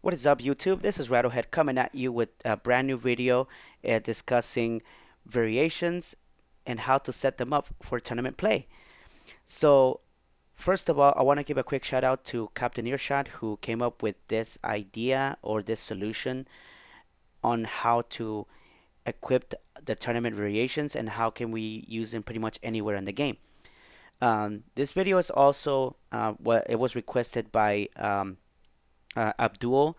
What is up, YouTube? This is Rattlehead coming at you with a brand new video discussing variations and how to set them up for tournament play. So, first of all, I want to give a quick shout out to Captain Earshot who came up with this idea or this solution on how to equip the tournament variations and how can we use them pretty much anywhere in the game. This video is also it was requested by Abdul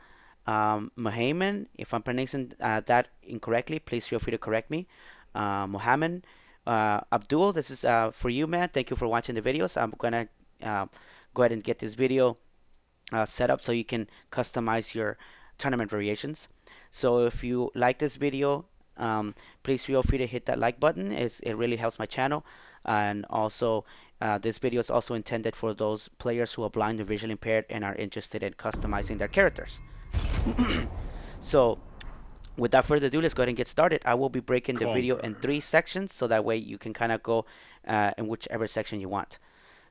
Mohammed. If I'm pronouncing that incorrectly, please feel free to correct me. Mohammed, Abdul, this is for you, man. Thank you for watching the videos. I'm gonna go ahead and get this video set up so you can customize your tournament variations. So if you like this video, please feel free to hit that like button. It really helps my channel. And also, this video is also intended for those players who are blind or visually impaired and are interested in customizing their characters. So, without further ado, let's go ahead and get started. I will be breaking the video in 3 sections so that way you can kind of go in whichever section you want.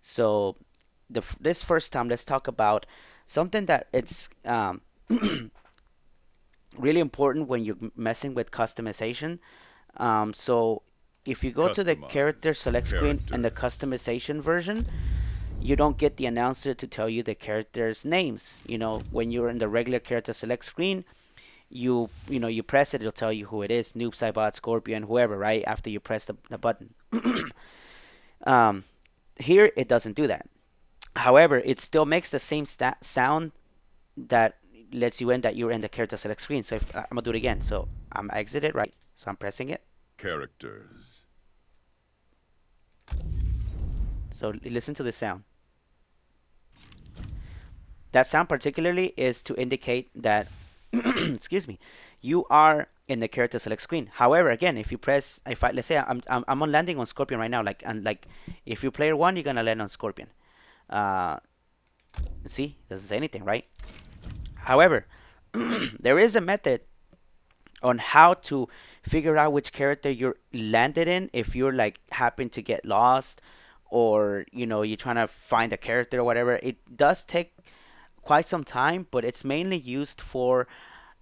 So, this first time, let's talk about something that it's really important when you're messing with customization. So if you go to the character select screen and the customization version, you don't get the announcer to tell you the characters' names. You know, when you're in the regular character select screen, you press it, it'll tell you who it is, Noob, Saibot, Scorpion, whoever, right? After you press the button. Here it doesn't do that. However, it still makes the same sound that lets you in that you're in the character select screen. So if I'm gonna do it again. So I'm exited, right? So I'm pressing it. Characters. So listen to the sound. That sound particularly is to indicate that excuse me, you are in the character select screen. However, again, if you press, let's say I'm on landing on Scorpion right now, like if you player 1, you're gonna land on Scorpion. See, doesn't say anything, right? However, there is a method on how to figure out which character you're landed in if you're like happen to get lost, or you're trying to find a character or whatever. It does take quite some time, but it's mainly used for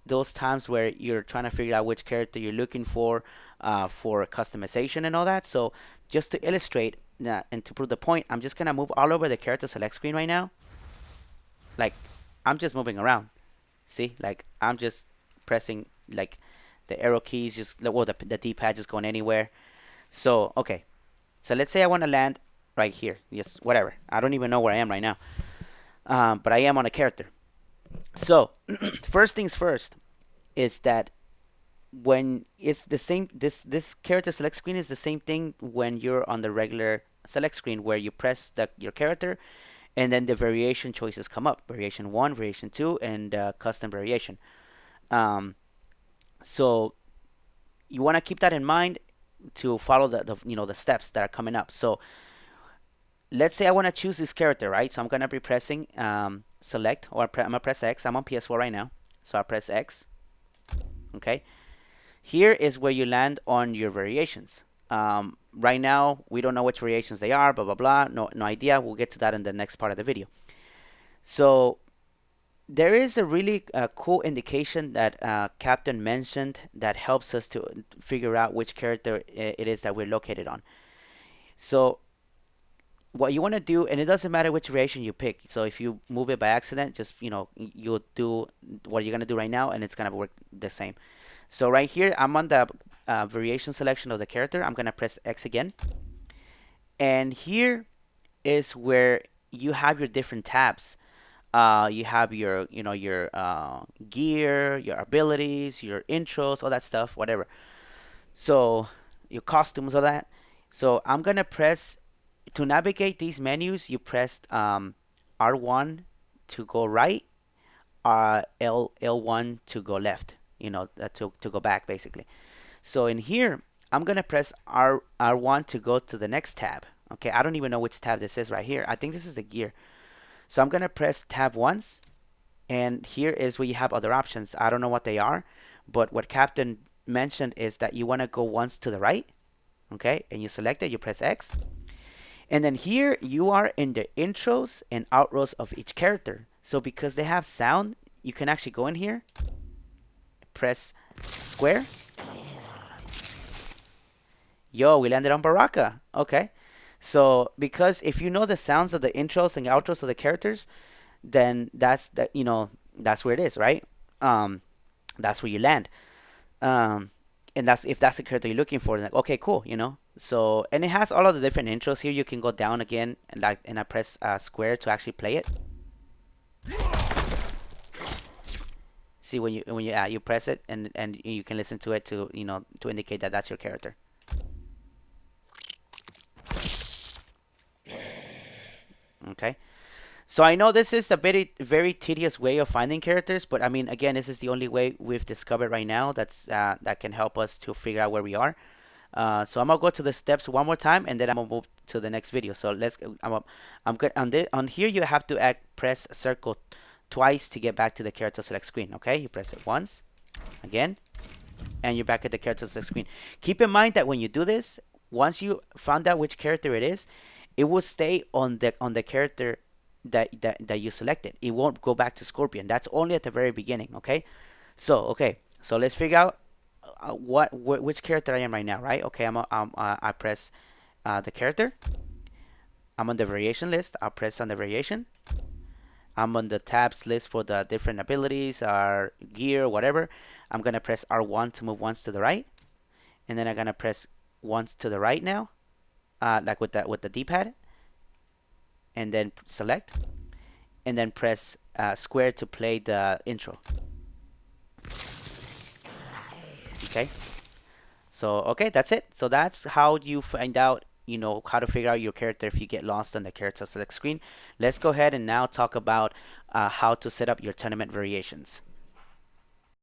those times where you're trying to figure out which character you're looking for customization and all that. So just to illustrate that and to prove the point, I'm just gonna move all over the character select screen right now. Like, I'm just moving around. See, like I'm just pressing like the arrow keys, just the D-pad just going anywhere. So okay, so let's say I want to land right here. Yes, whatever. I don't even know where I am right now, but I am on a character. So first things first is that when it's the same, this character select screen is the same thing when you're on the regular select screen where you press your character and then the variation choices come up: variation 1, variation 2, and custom variation. So you want to keep that in mind to follow the steps that are coming up. So let's say I want to choose this character, right? So I'm gonna be pressing select, or I'm gonna press X. I'm on PS4 right now, so I press X. Okay, here is where you land on your variations. Right now we don't know which variations they are, blah blah blah, no idea. We'll get to that in the next part of the video. So there is a really cool indication that Captain mentioned that helps us to figure out which character it is that we're located on. So what you want to do, and it doesn't matter which variation you pick. So if you move it by accident, just you'll do what you're gonna do right now, and it's gonna work the same. So right here, I'm on the variation selection of the character. I'm gonna press X again, and here is where you have your different tabs. You have your gear, your abilities, your intros, all that stuff, whatever. So your costumes, all that. So I'm gonna press to navigate these menus. You pressed R1 to go right, L1 to go left. To go back basically. So in here, I'm gonna press R1 to go to the next tab. Okay, I don't even know which tab this is right here. I think this is the gear. So I'm gonna press tab once, and here is where you have other options. I don't know what they are, but what Captain mentioned is that you want to go once to the right, okay, and you select it, you press X, and then here you are in the intros and outros of each character. So because they have sound, you can actually go in here, press square. Yo, we landed on Baraka. Okay. So because if you know the sounds of the intros and outros of the characters, then that's where it is, right? Um, that's where you land. Um, and that's if that's the character you're looking for. Like, okay, cool, So and it has all of the different intros here. You can go down again and I press square to actually play it. See you press it and you can listen to it to indicate that that's your character. Okay. So I know this is a very tedious way of finding characters, but I mean, again, this is the only way we've discovered right now that can help us to figure out where we are. So I'm gonna go to the steps one more time, and then I'm gonna move to the next video. So I'm good on here. You have to press circle twice to get back to the character select screen. Okay, you press it once, again, and you're back at the character select screen. Keep in mind that when you do this, once you found out which character it is, it will stay on the character that you selected. It won't go back to Scorpion. That's only at the very beginning. Okay, so let's figure out which character I am right now. Right? Okay, I press the character. I'm on the variation list. I'll press on the variation. I'm on the tabs list for the different abilities, our gear, whatever. I'm gonna press R1 to move once to the right, and then I'm gonna press once to the right now, like with the D-pad, and then select, and then press square to play the intro. Okay. So okay, that's it. So that's how you find out, how to figure out your character if you get lost on the character select screen. Let's go ahead and now talk about how to set up your tournament variations.